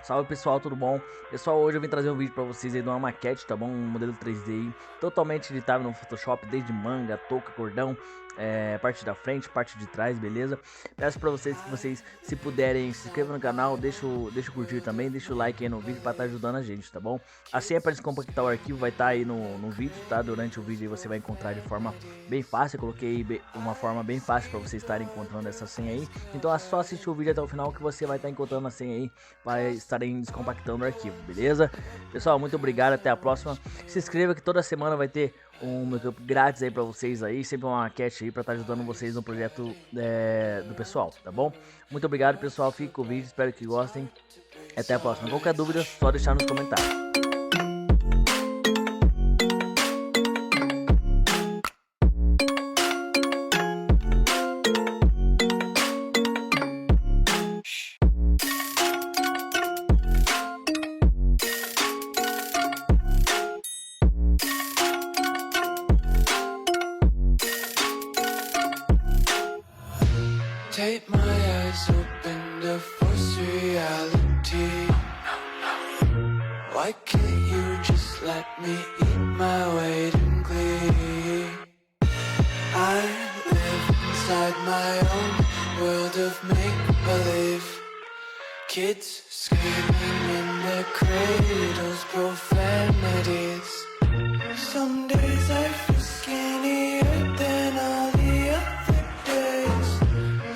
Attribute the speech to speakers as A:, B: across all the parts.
A: Salve pessoal, tudo bom? Pessoal, hoje eu vim trazer um vídeo pra vocês aí de uma maquete, tá bom? Um modelo 3D aí, totalmente editável no Photoshop, desde manga, touca, cordão, parte da frente, parte de trás, beleza? Peço pra vocês que vocês, se puderem, se inscrevam no canal, deixa o curtir também, deixa o like aí no vídeo pra estar ajudando a gente, tá bom? A senha para descompactar o arquivo vai estar aí no vídeo, tá? Durante o vídeo aí você vai encontrar de forma bem fácil, eu coloquei uma forma bem fácil pra vocês estarem encontrando essa senha aí. Então é só assistir o vídeo até o final que você vai estar encontrando a senha aí para estarem descompactando o arquivo, beleza? Pessoal, muito obrigado, até a próxima. Se inscreva que toda semana vai ter um Mockup grátis aí pra vocês aí, sempre uma maquete aí pra estar ajudando vocês no projeto do pessoal, tá bom? Muito obrigado, pessoal, fique com o vídeo, espero que gostem. Até a próxima. Qualquer dúvida, só deixar nos comentários.
B: Take my eyes open to force reality. Why can't you just let me eat my weight in glee? I live inside my own world of make-believe. Kids screaming in their cradles, profanities. Some days I feel skinnier than all the other days.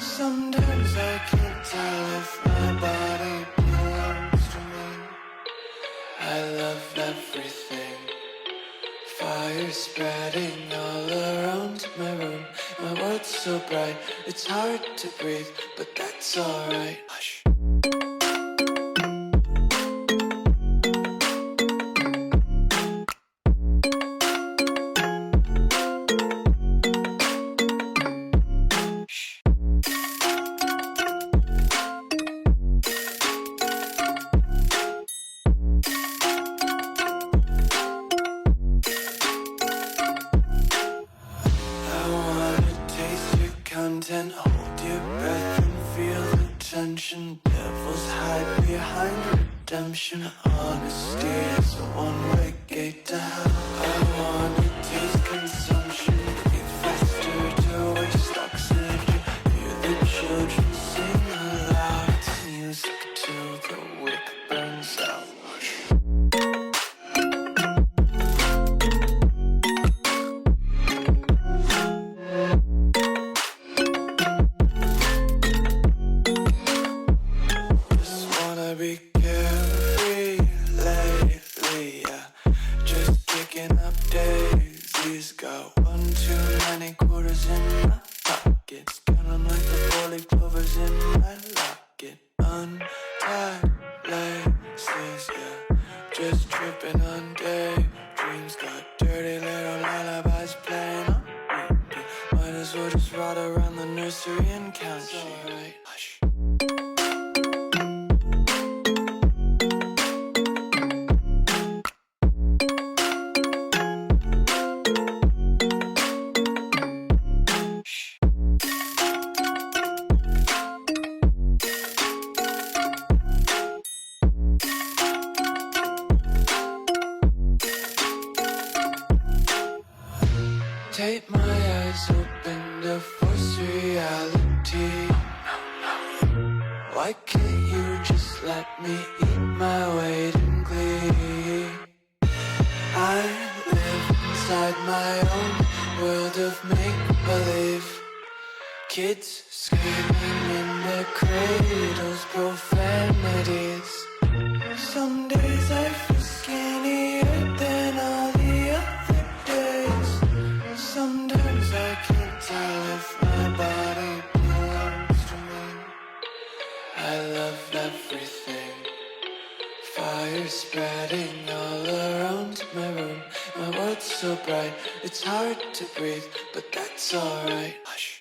B: Sometimes I can't tell if my body belongs to me. I love everything. Fire spreading all around my room. My world's so bright, it's hard to breathe, but that's alright. Hush. Content, hold your breath and feel the tension. Devils hide behind redemption. Honesty is a one-way gate to hell. I wanna taste consumption. Breathe faster to waste oxygen. Hear the children sing aloud. It's music till the wick burns out. Be carefree lately, yeah. Just kicking up daisies. Got one too many quarters in my pockets. Counting like the four-leaf clovers in my locket. Untied laces, yeah. Just tripping on daydreams. Got dirty little lullabies playing on repeat. Might as well just ride around the nursery and count sheep. Alright, hush. Take my eyes open to force reality. Why can't you just let me eat my weight in glee? I live inside my own world of make-believe. Kids screaming in their cradles, profanities. Some days I feel skinnier than all the other days. Sometimes I can't tell if my body belongs to me. I love everything. Fire spreading all around my room. My world's so bright, it's hard to breathe, but that's alright. Hush.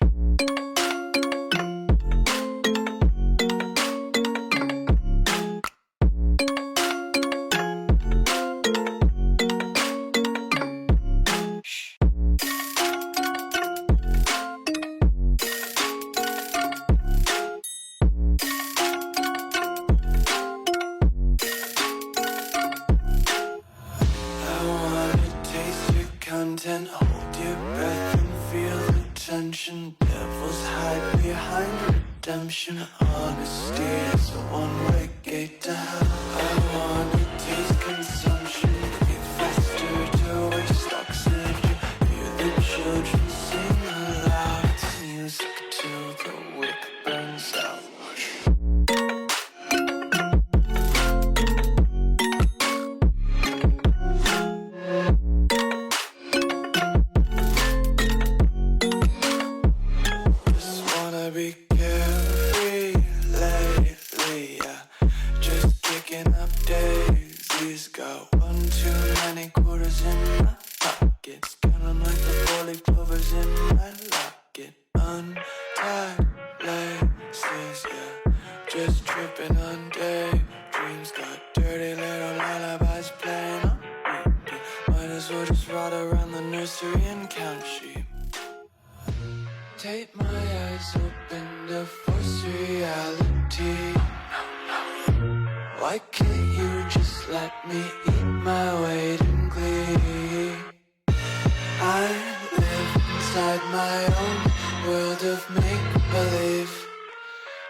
B: redemption. Honesty is a one-way gate to hell. I wanna taste consumption, eat faster to waste oxygen. Hear the children sing aloud. It's music till the wick burns out. Be carefree lately, yeah. Just kicking up daisies. Got one too many quarters in my pockets. Counting like the four-leaf clovers in my locket. Untied laces, yeah. Just tripping on daydreams. Got dirty little lullabies playing on repeat. Might as well just ride around the nursery and count sheep. Take my eyes open to force reality. Why can't you just let me eat my weight in glee? I live inside my own world of make-believe.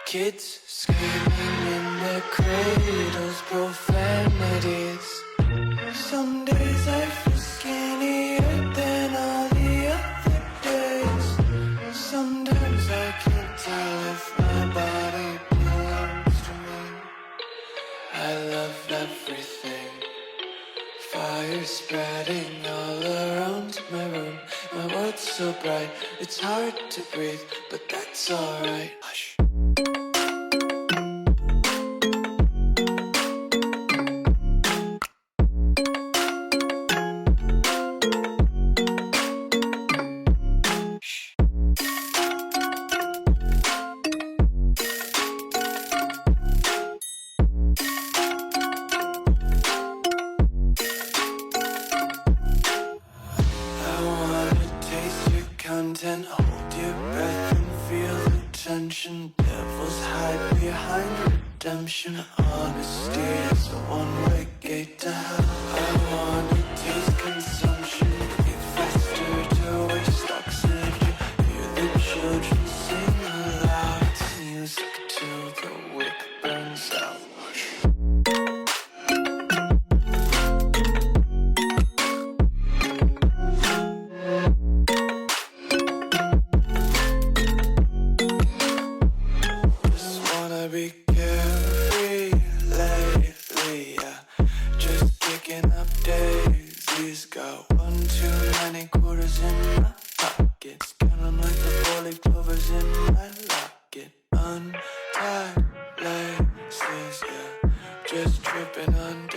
B: Kids screaming in their cradles, profanities. Some days I feel skinnier than all the other days. Sometimes I can't tell if my body belongs to me. I love everything. Fire spreading all around my room. My world's so bright, it's hard to breathe, but that's alright. Hush. Content, hold your breath and feel the tension. Devils hide behind redemption. Honesty is a one-way gate to hell. I wanna taste consumption, eat faster to waste oxygen. Hear the children sing aloud. It's music till the wick burns out. Be carefree lately, yeah. Just kicking up daisies. Got one too many quarters in my pockets. Counting like the four-leaf clovers in my locket. Untied laces, yeah. Just tripping on